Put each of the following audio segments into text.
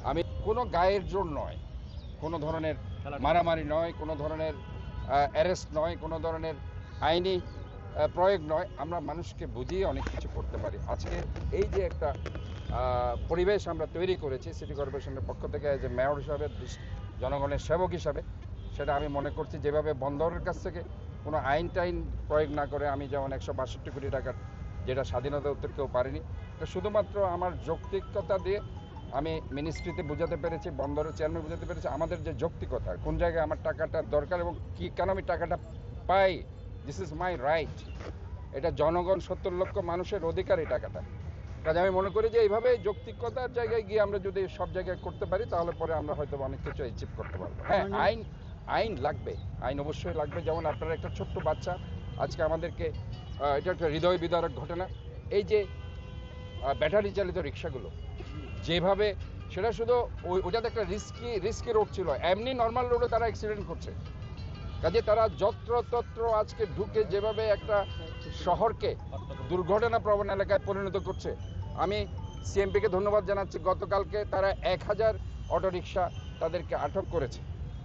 আমি কোনো গায়ের জোর নয়, কোনো ধরনের মারামারি নয়, কোনো ধরনের অ্যারেস্ট নয়, কোনো ধরনের আইনি প্রয়োগ নয়। আমরা মানুষকে বুঝিয়ে অনেক কিছু করতে পারি। আজকে এই যে একটা পরিবেশ আমরা তৈরি করেছি সিটি কর্পোরেশনের পক্ষ থেকে, যে মেয়র হিসাবে, জনগণের সেবক হিসাবে, সেটা আমি মনে করছি যেভাবে বন্দরের কাছ থেকে কোনো আইন টাইন প্রয়োগ না করে, আমি যেমন 162 কোটি টাকার যেটা স্বাধীনতা উত্তর কেউ পারিনি, এটা শুধুমাত্র আমার যৌক্তিকতা দিয়ে আমি মিনিস্ট্রিতে বোঝাতে পেরেছি, বন্দরের চেয়ারম্যান বোঝাতে পেরেছি আমাদের যে যৌক্তিকতা, কোন জায়গায় আমার টাকাটা দরকার এবং কি কেন আমি টাকাটা পাই। This is my right. এটা জনগণ 70 লক্ষ মানুষের অধিকার এই টাকাটা। কাজে আমি মনে করি যে এইভাবে যৌক্তিকতার জায়গায় গিয়ে আমরা যদি সব জায়গায় করতে পারি, তাহলে পরে আমরা হয়তো অনেক কিছু অ্যাচিভ করতে পারবো। হ্যাঁ, আইন লাগবে, আইন অবশ্যই লাগবে। যেমন আপনারা একটা ছোট্ট বাচ্চা আজকে আমাদেরকে, এটা একটা হৃদয় বিদারক ঘটনা, এই যে ব্যাটারি চালিত রিক্সাগুলো যেভাবে, সেটা শুধু ওইটাতে একটা রিস্কি রোড ছিল, এমনি নর্মাল রোডে তারা অ্যাক্সিডেন্ট করছে। কাজে তারা যত্রতত্র আজকে ঢুকে যেভাবে একটা শহরকে দুর্ঘটনা প্রবণ এলাকায় পরিণত করছে, আমি সিএমপিকে ধন্যবাদ জানাচ্ছি। গতকালকে তারা 1000 অটোরিকশা তাদেরকে আটক করেছে।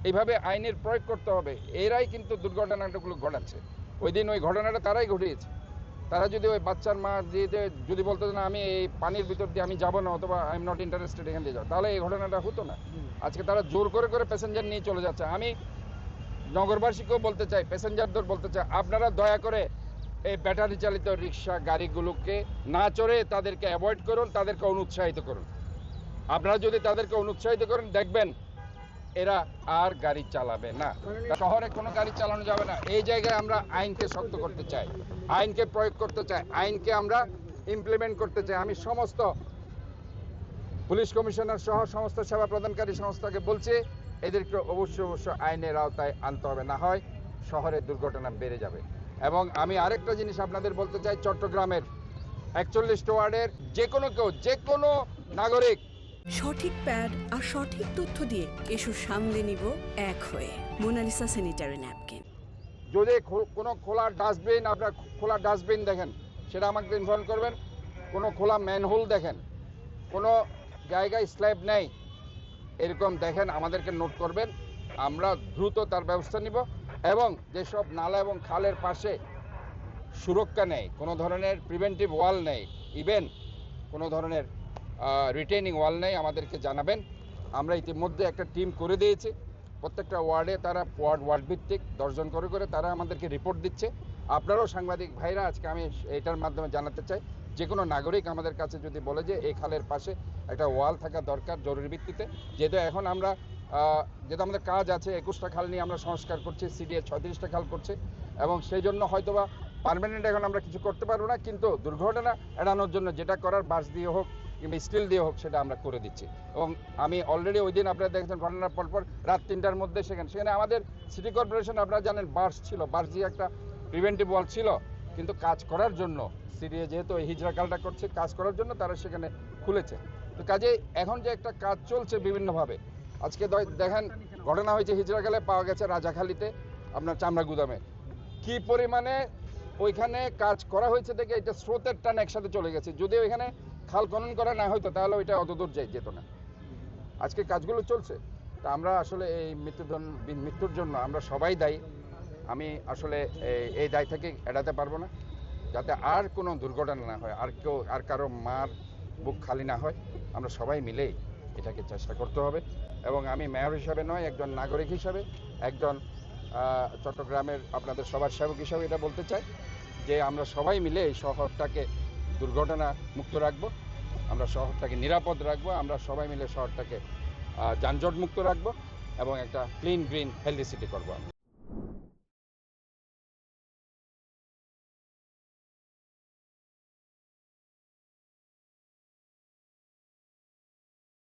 এইভাবে আইনের প্রয়োগ করতে হবে। এরাই কিন্তু দুর্ঘটনাগুলো ঘটাচ্ছে। ওই দিন ওই ঘটনাটা তারাই ঘটিয়েছে। তারা যদি ওই বাচ্চার মা দিয়ে যদি বলতো না আমি এই পানির ভিতর দিয়ে আমি যাবো না, অথবা আই এম নট ইন্টারেস্টেড এখান দিয়ে যাও, তাহলে এই ঘটনাটা হতো না। আজকে তারা জোর করে প্যাসেঞ্জার নিয়ে চলে যাচ্ছে। আমি নগরবাসীকেও বলতে চাই, প্যাসেঞ্জারদের বলতে চাই, আপনারা দয়া করে এই ব্যাটারি চালিত রিক্সা গাড়িগুলোকে না চড়ে তাদেরকে অ্যাভয়েড করুন, তাদেরকে অনুৎসাহিত করুন। আপনারা যদি তাদেরকে অনুৎসাহিত করেন, দেখবেন এরা আর গাড়ি চালাবে না। শহরে কোনো গাড়ি চালানো যাবে না। এই জায়গায় আমরা আইনকে শক্ত করতে চাই, আইনকে প্রয়োগ করতে চাই, আইনকে আমরা ইমপ্লিমেন্ট করতে চাই। আমি সমস্ত পুলিশ কমিশনার সহ সমস্ত সেবা প্রদানকারী সংস্থাকে বলছি, এদেরকে অবশ্যই আইনের আওতায় আনতে হবে, না হয় শহরে দুর্ঘটনা বেড়ে যাবে। এবং আমি আরেকটা জিনিস আপনাদের বলতে চাই, চট্টগ্রামের 41 ওয়ার্ডের যে কোনো নাগরিক সঠিক প্যাড আর সঠিক তথ্য দিয়ে এসব সামলে নিব এক হয়ে। Monalisa sanitary napkin. যদি কোনো খোলা ডাস্টবিন, আপনার খোলা ডাস্টবিন দেখেন, সেটা আমাকে ইনফর্ম করবেন। কোনো খোলা ম্যানহোল দেখেন, কোনো জায়গায় স্ল্যাব নেই, এরকম দেখেন আমাদেরকে নোট করবেন, আমরা দ্রুত তার ব্যবস্থা নিব। এবং যেসব নালা এবং খালের পাশে সুরক্ষা নেই, কোনো ধরনের প্রিভেন্টিভ ওয়াল নেই, ইভেন কোনো ধরনের রিটেনিং ওয়াল নেই, আমাদেরকে জানাবেন। আমরা ইতিমধ্যে একটা টিম করে দিয়েছি। প্রত্যেকটা ওয়ার্ডে তারা ওয়ার্ড ভিত্তিক 10 জন করে তারা আমাদেরকে রিপোর্ট দিচ্ছে। আপনারাও সাংবাদিক ভাইরা, আজকে আমি এটার মাধ্যমে জানাতে চাই, যে কোনো নাগরিক আমাদের কাছে যদি বলে যে এই খালের পাশে একটা ওয়াল থাকা দরকার জরুরি ভিত্তিতে, যেহেতু এখন আমরা যেহেতু আমাদের কাজ আছে, 21টা খাল নিয়ে আমরা সংস্কার করছি, সিডিএ 36টা খাল করছে, এবং সেই জন্য হয়তোবা পার্মানেন্ট এখন আমরা কিছু করতে পারবো না, কিন্তু দুর্ঘটনা এড়ানোর জন্য যেটা করার, বাঁশ দিয়ে হোক কিংবা স্টিল দিয়ে হোক, সেটা আমরা করে দিচ্ছি। এবং আমি অলরেডি ওই দিন আপনারা দেখেছেন ঘটনার পরপর রাত 3টার মধ্যে সেখানে আমাদের সিটি কর্পোরেশন, আপনারা জানেন, বাঁশ দিয়ে একটা প্রিভেন্টিভ ওয়াল ছিল, কিন্তু কাজ করার জন্য সিডিএ যেহেতু এই হিজড়াকালটা করছে, কাজ করার জন্য তারা সেখানে খুলেছে। তো কাজে এখন যে একটা কাজ চলছে বিভিন্নভাবে, আজকে দেখেন ঘটনা হয়েছে হিজড়াকালে, পাওয়া গেছে রাজাখালীতে আপনার চামড়া গুদামে, কি পরিমাণে ওইখানে কাজ করা হয়েছে দেখে এটা স্রোতের টান একসাথে চলে গেছে। যদি ওইখানে খাল খনন করা না হয়তো, তাহলে ওইটা অতদূর যেত না। আজকে কাজগুলো চলছে। তা আমরা আসলে এই মৃত্যুর জন্য আমরা সবাই দায়ী। আমি আসলে এই দায় থেকে এড়াতে পারবো না, যাতে আর কোনো দুর্ঘটনা না হয়, আর কারো মার বুক খালি না হয়। আমরা সবাই মিলেই এটাকে চেষ্টা করতে হবে। এবং আমি মেয়র হিসাবে নয়, একজন নাগরিক হিসাবে, একজন চট্টগ্রামের আপনাদের সবার সেবক হিসাবে এটা বলতে চাই যে আমরা সবাই মিলে এই শহরটাকে দুর্ঘটনা মুক্ত রাখবো, আমরা শহরটাকে নিরাপদ রাখবো, আমরা সবাই মিলে শহরটাকে যানজট মুক্ত রাখবো এবং একটা ক্লিন গ্রিন হেলদি সিটি করবো।